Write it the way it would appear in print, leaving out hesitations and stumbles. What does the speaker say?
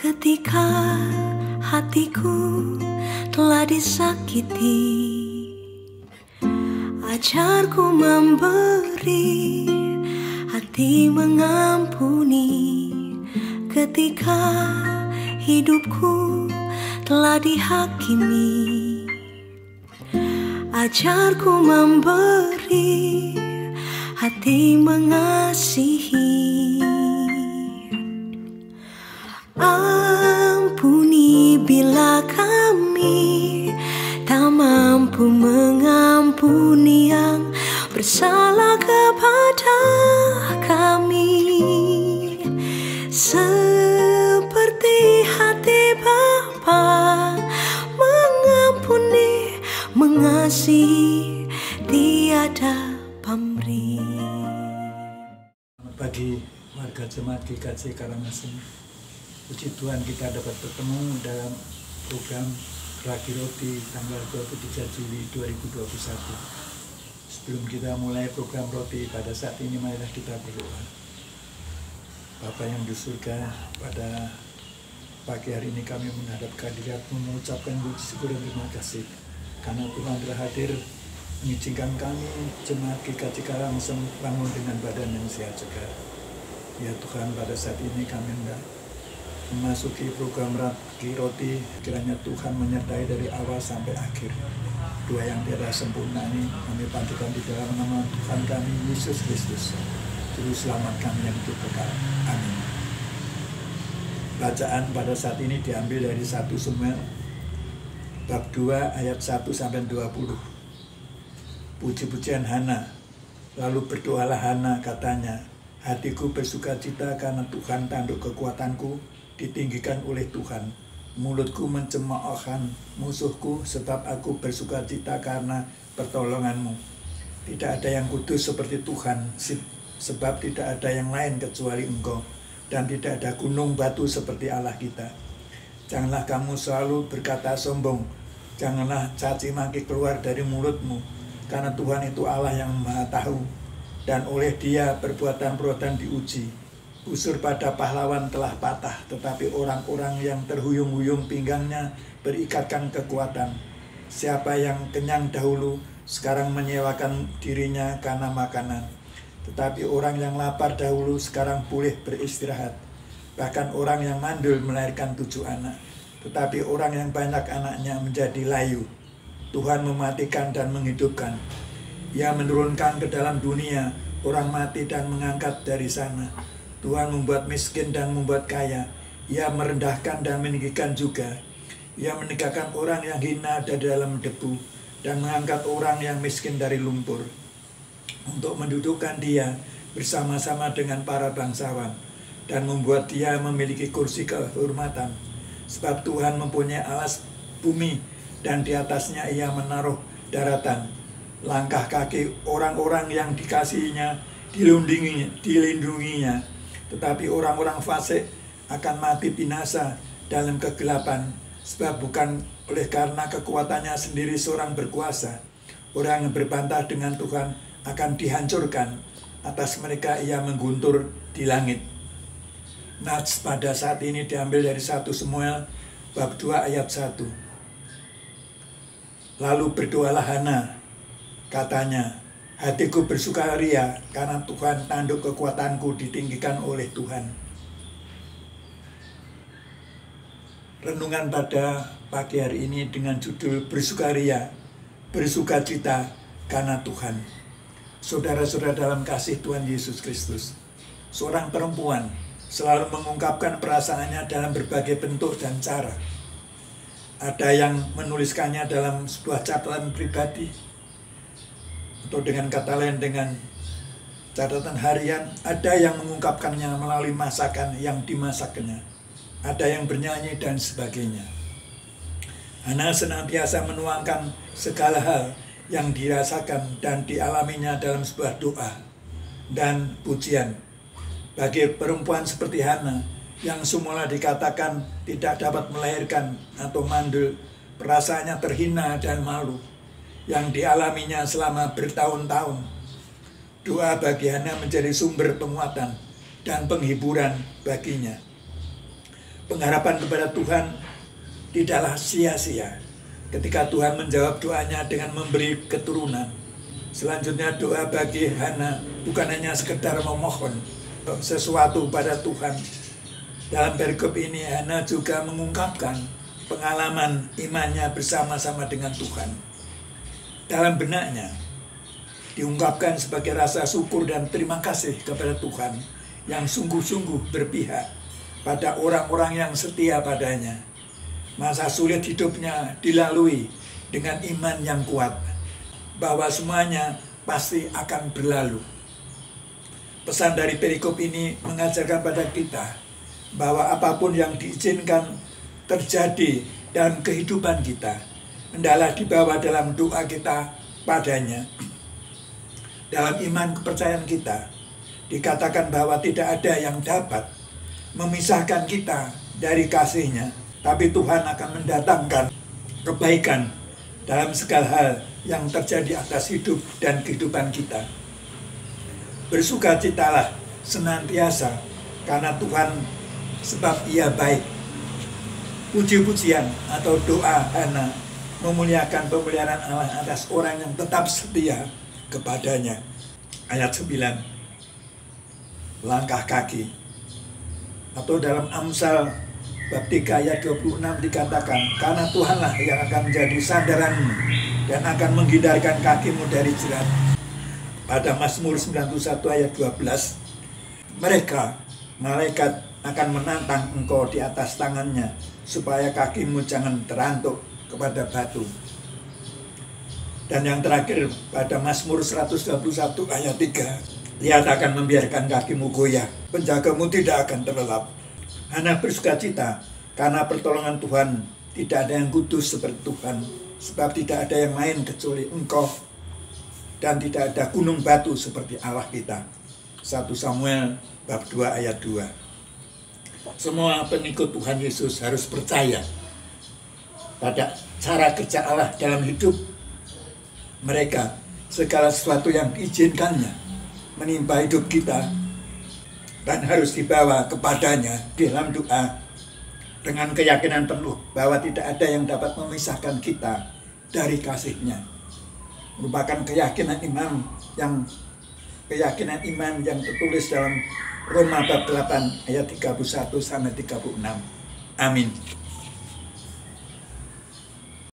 Ketika hatiku telah disakiti, ajarku memberi, hati mengampuni. Ketika hidupku telah dihakimi, ajarku memberi, hati mengasihi. Ampuni bila kami tak mampu mengampuni yang bersalah kepada kami, seperti hati Bapa mengampuni, mengasihi, tiada pamrih. Selamat pagi warga Jemaat GKJ Karangasem. Puji Tuhan kita dapat bertemu dalam program Ragi Roti tanggal 23 Juli 2021. Sebelum kita mulai program roti pada saat ini, marilah kita berdoa. Bapa yang di surga, pada pagi hari ini kami menghadap kehadirat-Mu mengucapkan puji syukur dan terima kasih karena Tuhan telah hadir mengizinkan kami Jemaat GKJ Karangasem bangun dengan badan yang sehat segar. Ya Tuhan, pada saat ini kami hendak memasuki program Ragi Roti, kiranya Tuhan menyertai dari awal sampai akhir. Doa yang tiada sempurna ini kami panjatkan di dalam nama Tuhan kami Yesus Kristus, Juru Selamat kami yang hidup kekal. Amin. Bacaan pada saat ini diambil dari 1 Samuel bab 2 ayat 1 sampai 20. Puji-pujian Hana. Lalu berdoalah Hana, katanya, hatiku bersukacita karena Tuhan tanduk kekuatanku, ditinggikan oleh Tuhan. Mulutku mencemoohkan musuhku, sebab aku bersukacita karena pertolongan-Mu. Tidak ada yang kudus seperti Tuhan, sebab tidak ada yang lain kecuali Engkau, dan tidak ada gunung batu seperti Allah kita. Janganlah kamu selalu berkata sombong, janganlah caci maki keluar dari mulutmu, karena Tuhan itu Allah yang Maha Tahu, dan oleh Dia perbuatan-perbuatan diuji. Busur pada pahlawan telah patah, tetapi orang-orang yang terhuyung-huyung pinggangnya berikatkan kekuatan. Siapa yang kenyang dahulu, sekarang menyewakan dirinya karena makanan. Tetapi orang yang lapar dahulu, sekarang boleh beristirahat. Bahkan orang yang mandul melahirkan 7 anak, tetapi orang yang banyak anaknya menjadi layu. Tuhan mematikan dan menghidupkan. Ia menurunkan ke dalam dunia orang mati dan mengangkat dari sana. Tuhan membuat miskin dan membuat kaya. Ia merendahkan dan meninggikan juga. Ia menegakkan orang yang hina dari dalam debu dan mengangkat orang yang miskin dari lumpur, untuk mendudukkan dia bersama-sama dengan para bangsawan dan membuat dia memiliki kursi kehormatan. Sebab Tuhan mempunyai alas bumi dan di atasnya Ia menaruh daratan. Langkah kaki orang-orang yang dikasihinya dilindunginya. Tetapi orang-orang fasik akan mati binasa dalam kegelapan, sebab bukan oleh karena kekuatannya sendiri seorang berkuasa. Orang yang berbantah dengan Tuhan akan dihancurkan, atas mereka Ia mengguntur di langit. Nats pada saat ini diambil dari 1 Samuel bab 2 ayat 1. Lalu berdoalah Hana, katanya, hatiku bersukaria karena Tuhan tanduk kekuatanku, ditinggikan oleh Tuhan. Renungan pada pagi hari ini dengan judul bersukaria, bersukacita karena Tuhan. Saudara-saudara dalam kasih Tuhan Yesus Kristus, seorang perempuan selalu mengungkapkan perasaannya dalam berbagai bentuk dan cara. Ada yang menuliskannya dalam sebuah catatan pribadi, atau dengan kata lain dengan catatan harian. Ada yang mengungkapkannya melalui masakan yang dimasaknya, ada yang bernyanyi dan sebagainya. Hana senantiasa menuangkan segala hal yang dirasakan dan dialaminya dalam sebuah doa dan pujian. Bagi perempuan seperti Hana yang semula dikatakan tidak dapat melahirkan atau mandul, perasaannya terhina dan malu yang dialaminya selama bertahun-tahun. Doa bagi Hana menjadi sumber penguatan dan penghiburan baginya. Pengharapan kepada Tuhan tidaklah sia-sia ketika Tuhan menjawab doanya dengan memberi keturunan. Selanjutnya doa bagi Hana bukan hanya sekedar memohon sesuatu pada Tuhan. Dalam perikop ini Hana juga mengungkapkan pengalaman imannya bersama-sama dengan Tuhan. Dalam benaknya diungkapkan sebagai rasa syukur dan terima kasih kepada Tuhan yang sungguh-sungguh berpihak pada orang-orang yang setia padanya. Masa sulit hidupnya dilalui dengan iman yang kuat bahwa semuanya pasti akan berlalu. Pesan dari perikop ini mengajarkan pada kita bahwa apapun yang diizinkan terjadi dalam kehidupan kita, hendaklah dibawa dalam doa kita padanya. Dalam iman kepercayaan kita, dikatakan bahwa tidak ada yang dapat memisahkan kita dari kasih-Nya, tapi Tuhan akan mendatangkan kebaikan dalam segala hal yang terjadi atas hidup dan kehidupan kita. Bersukacitalah senantiasa karena Tuhan, sebab Ia baik. Puji-pujian atau doa Hana memuliakan pemeliharaan Allah atas orang yang tetap setia kepadanya. Ayat 9, langkah kaki. Atau dalam Amsal bab 3 ayat 26 dikatakan, karena Tuhanlah yang akan menjadi sandaranmu dan akan menghindarkan kakimu dari jerat. Pada Mazmur 91 ayat 12, mereka, malaikat, akan menantang engkau di atas tangannya, supaya kakimu jangan terantuk kepada batu. Dan yang terakhir pada Mazmur 121 ayat 3, Dia akan membiarkan kakimu goyah, penjagamu tidak akan terlelap. Hana bersukacita karena pertolongan Tuhan. Tidak ada yang kudus seperti Tuhan, sebab tidak ada yang lain kecuali Engkau, dan tidak ada gunung batu seperti Allah kita. 1 Samuel bab 2 ayat 2. Semua pengikut Tuhan Yesus harus percaya pada cara kerja Allah dalam hidup mereka. Segala sesuatu yang diizinkannya menimpa hidup kita dan harus dibawa kepadanya dalam doa dengan keyakinan penuh bahwa tidak ada yang dapat memisahkan kita dari kasih-Nya. Merupakan keyakinan iman yang tertulis dalam Roma bab 8 ayat 31 sampai 36. Amin.